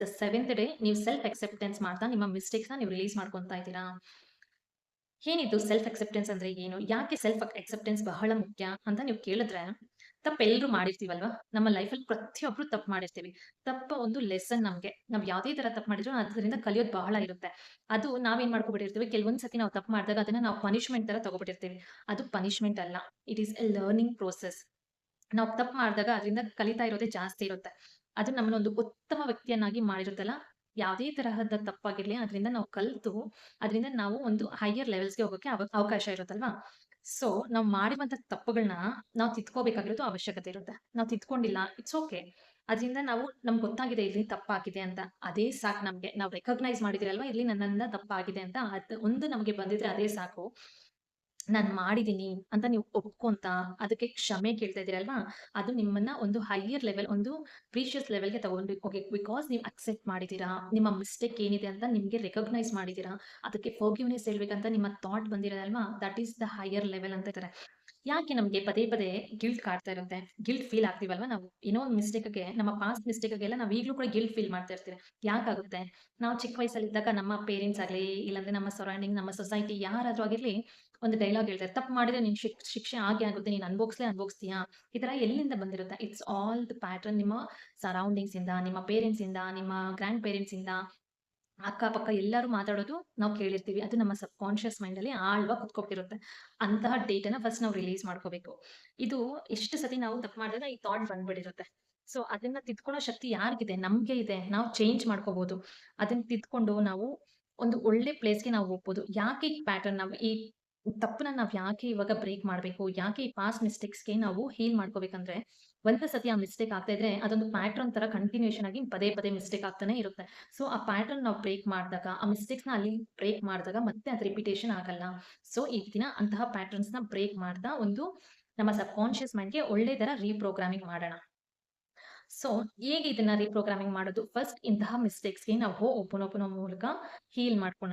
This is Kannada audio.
ದ ಸೆವೆಂತ್ ಡೇ ನೀವು ಸೆಲ್ಫ್ ಅಕ್ಸೆಪ್ಟೆನ್ಸ್ ಮಾಡ್ತಾ ನಿಮ್ಮ ಮಿಸ್ಟೇಕ್ಸ್‌ನ ನೀವು ರಿಲೀಸ್ ಮಾಡ್ಕೊಂತಾ ಇದ್ದೀರಾ. ಏನಿದು ಸೆಲ್ಫ್ ಅಕ್ಸೆಪ್ಟೆನ್ಸ್ ಅಂದ್ರೆ ಏನು? ಯಾಕೆ ಸೆಲ್ಫ್ ಅಕ್ಸೆಪ್ಟೆನ್ಸ್ ಬಹಳ ಮುಖ್ಯ ಅಂತ ನೀವು ಕೇಳಿದ್ರೆ, ತಪ್ಪೆಲ್ಲರೂ ಮಾಡಿರ್ತೀವಲ್ವಾ? ನಮ್ಮ ಲೈಫಲ್ಲಿ ಪ್ರತಿಯೊಬ್ರು ತಪ್ಪು ಮಾಡಿರ್ತೀವಿ. ತಪ್ಪು ಒಂದು ಲೆಸನ್ ನಮ್ಗೆ. ನಾವ್ ಯಾವುದೇ ತರ ತಪ್ಪು ಮಾಡಿದ್ರು ಅದರಿಂದ ಕಲಿಯೋದು ಬಹಳ ಇರುತ್ತೆ. ಅದು ನಾವೇನ್ ಮಾಡ್ಕೊಂಡ್ಬಿಟ್ಟಿರ್ತೀವಿ, ಕೆಲವೊಂದ್ ಸತಿ ನಾವು ತಪ್ಪು ಮಾಡಿದಾಗ ಅದನ್ನ ನಾವು ಪನಿಷ್ಮೆಂಟ್ ತರ ತಗೋಬಿಟ್ಟಿರ್ತೀವಿ. ಅದು ಪನಿಷ್ಮೆಂಟ್ ಅಲ್ಲ. It is A learning process. ನಾವು ತಪ್ಪು ಮಾಡಿದಾಗ ಅದರಿಂದ ಕಲಿತಾ ಇರೋದೇ ಜಾಸ್ತಿ ಇರುತ್ತೆ. ಅದು ನಮ್ಮನ್ನೊಂದು ಉತ್ತಮ ವ್ಯಕ್ತಿಯನ್ನಾಗಿ ಮಾಡಿರುತ್ತಲ್ಲ, ಯಾವುದೇ ತರಹದ ತಪ್ಪಾಗಿರ್ಲಿ ಅದರಿಂದ ನಾವು ಕಲ್ತು, ಅದರಿಂದ ನಾವು ಒಂದು ಹೈಯರ್ ಲೆವೆಲ್ಸ್‌ಗೆ ಹೋಗೋಕೆ ಅವಕಾಶ ಇರುತ್ತಲ್ವಾ? ಸೊ, ನಾವು ಮಾಡಿರುವಂತ ತಪ್ಪುಗಳನ್ನ ನಾವು ತಿದ್ಕೋಬೇಕಾಗಿರೋದು ಅವಶ್ಯಕತೆ ಇರುತ್ತೆ. ನಾವು ತಿದ್ಕೊಂಡಿಲ್ಲ, ಇಟ್ಸ್ ಓಕೆ. ಅದರಿಂದ ನಮ್ಗೆ ಗೊತ್ತಾಗಿದೆ ಇಲ್ಲಿ ತಪ್ಪಾಗಿದೆ ಅಂತ. ಅದೇ ಸಾಕು ನಮ್ಗೆ. ನಾವು ರೆಕಗ್ನೈಸ್ ಮಾಡಿದಿರಿ ಅಲ್ವಾ, ಇಲ್ಲಿ ನನ್ನಿಂದ ತಪ್ಪಾಗಿದೆ ಅಂತ. ಅದು ಒಂದು ನಮಗೆ ಬಂದಿದ್ರೆ ಅದೇ ಸಾಕು. ನಾನ್ ಮಾಡಿದೀನಿ ಅಂತ ನೀವು ಒಪ್ಕೊಂತ, ಅದಕ್ಕೆ ಕ್ಷಮೆ ಕೇಳ್ತಾ ಇದೀರಲ್ವಾ, ಅದು ನಿಮ್ಮನ್ನ ಒಂದು ಹೈಯರ್ ಲೆವೆಲ್, ಒಂದು ಪ್ರೀಶಿಯಸ್ ಲೆವೆಲ್‌ಗೆ ತಗೊಂಡು ಹೋಗಿ ಬಿಕಾಸ್ ನೀವು ಅಕ್ಸೆಪ್ಟ್ ಮಾಡಿದೀರಾ. ನಿಮ್ಮ ಮಿಸ್ಟೇಕ್ ಏನಿದೆ ಅಂತ ನಿಮ್ಗೆ ರಿಕಗ್ನೈಸ್ ಮಾಡಿದೀರಾ. ಅದಕ್ಕೆ ಫಾರ್ಗಿವ್‌ನೆಸ್ ಹೇಳ್ಬೇಕಂತ ನಿಮ್ಮ ಥಾಟ್ ಬಂದಿರೋದಲ್ವಾ, that is the higher level ಅಂತ ಇದ್ದಾರೆ. ಯಾಕೆ ನಮ್ಗೆ ಪದೇ ಪದೇ ಗಿಲ್ಟ್ ಕಾಡ್ತಾ ಇರುತ್ತೆ? ಗಿಲ್ಟ್ ಫೀಲ್ ಆಗ್ತೀವಲ್ವಾ ನಾವು? ಏನೋ ಒಂದು ಮಿಸ್ಟೇಕ್‌ಗೆ, ನಮ್ಮ ಪಾಸ್ಟ್ ಮಿಸ್ಟೇಕ್‌ಗೆಲ್ಲ ನಾವು ಈಗಲೂ ಕೂಡ ಗಿಲ್ಟ್ ಫೀಲ್ ಮಾಡ್ತಾ ಇರ್ತೀವಿ. ಯಾಕಾಗುತ್ತೆ? ನಾವು ಚಿಕ್ಕ ವಯಸ್ಸಲ್ಲಿದ್ದಾಗ ನಮ್ಮ ಪೇರೆಂಟ್ಸ್ ಆಗ್ಲಿ, ಇಲ್ಲಾಂದ್ರೆ ನಮ್ಮ ಸರೌಂಡಿಂಗ್, ನಮ್ಮ ಸೊಸೈಟಿ ಯಾರಾದ್ರೂ ಆಗಿರ್ಲಿ, ಒಂದು ಡೈಲಾಗ್ ಹೇಳ್ತಾರೆ. "ತಪ್ಪು ಮಾಡಿದ್ರೆ ನಿನ್ಗೆ ಶಿಕ್ಷೆ ಆಗೇ ಆಗುತ್ತೆ. ನೀನು ಅನುಭವಿಸ್ತೀಯಾ?" ಈ ತರ ಎಲ್ಲಿಂದ ಬಂದಿರುತ್ತೆ? ಇಟ್ಸ್ ಆಲ್ ದ ಪ್ಯಾಟರ್ನ್ ನಿಮ್ಮ ಸರೌಂಡಿಂಗ್ಸ್ ಇಂದ, ನಿಮ್ಮ ಪೇರೆಂಟ್ಸ್ ಇಂದ, ನಿಮ್ಮ ಗ್ರಾಂಡ್ ಪೇರೆಂಟ್ಸ್ ಇಂದ, ಅಕ್ಕ-ಪಕ್ಕ ಎಲ್ಲರೂ ಮಾತಾಡೋದು ನಾವು ಕೇಳಿರ್ತೀವಿ. ಅದು ನಮ್ಮ ಸಬ್ ಕಾನ್ಷಿಯಸ್ ಮೈಂಡಲ್ಲಿ ಆಳವಾಗಿ ಕುತ್ಕೊಂಡ್ಬಿಟ್ಟಿರುತ್ತೆ. ಅಂತಹ ಡೇಟಾನ ಫಸ್ಟ್ ನಾವು ರಿಲೀಸ್ ಮಾಡ್ಕೋಬೇಕು. ಇದು ಎಷ್ಟು ಸತಿ ನಾವು ತಪ್ಪು ಮಾಡಿದಾಗ ಈ ಥಾಟ್ ಬಂದ್ಬಿಟ್ಟಿರುತ್ತೆ. ಸೊ, ಅದನ್ನ ತಿದ್ಕೊಳ್ಳೋ ಶಕ್ತಿ ಯಾರಿಗಿದೆ? ನಮ್ಗೆ ಇದೆ. ನಾವು ಚೇಂಜ್ ಮಾಡ್ಕೋಬಹುದು. ಅದನ್ನ ತಿದ್ಕೊಂಡು ನಾವು ಒಂದು ಒಳ್ಳೆ ಪ್ಲೇಸ್‌ಗೆ ನಾವು ಹೋಗ್ಬೋದು. ಯಾಕೆ ಈ ಪ್ಯಾಟರ್ನ್ ಈ ತಪ್ಪನ್ನ ನಾವ್ ಯಾಕೆ ಇವಾಗ ಬ್ರೇಕ್ ಮಾಡ್ಬೇಕು? ಯಾಕೆ ಈ ಪಾಸ್ಟ್ ಮಿಸ್ಟೇಕ್ಸ್‌ಗೆ ನಾವು ಹೀಲ್ ಮಾಡ್ಕೋಬೇಕಂದ್ರೆ, ಒಂದೇ ಸತಿ ಆ ಮಿಸ್ಟೇಕ್ ಆಗ್ತಾ ಇದ್ರೆ ಅದೊಂದು ಪ್ಯಾಟರ್ನ್ ತರ ಕಂಟಿನ್ಯೂಯೇಷನ್ ಆಗಿ ಪದೇ ಪದೇ ಮಿಸ್ಟೇಕ್ ಆಗ್ತಾನೆ ಇರುತ್ತೆ. ಸೊ, ಆ ಪ್ಯಾಟರ್ನ್ ನಾವು ಬ್ರೇಕ್ ಮಾಡಿದಾಗ, ಆ ಮಿಸ್ಟೇಕ್ಸ್‌ನ ಅಲ್ಲಿ ಬ್ರೇಕ್ ಮಾಡಿದಾಗ ಮತ್ತೆ ಅದು ರಿಪಿಟೇಷನ್ ಆಗಲ್ಲ. ಸೊ, ಈ ದಿನ ಅಂತಹ ಪ್ಯಾಟರ್ನ್ಸ್‌ನ ಬ್ರೇಕ್ ಮಾಡ್ತಾ ಒಂದು ನಮ್ಮ ಸಬ್ ಕಾನ್ಷಿಯಸ್ ಮೈಂಡ್‌ಗೆ ಒಳ್ಳೆ ತರ ರೀಪ್ರೋಗ್ರಾಮಿಂಗ್ ಮಾಡೋಣ. ಸೊ, ಹೇಗೆ ಇದನ್ನ ರೀಪ್ರೋಗ್ರಾಮಿಂಗ್ ಮಾಡೋದು? ಫಸ್ಟ್ ಇಂತಹ ಮಿಸ್ಟೇಕ್ಸ್‌ಗೆ ನಾವು ಒಪ್ಪನೋ ಮೂಲಕ ಹೀಲ್ ಮಾಡ್ಕೊಳ್ಳೋಣ.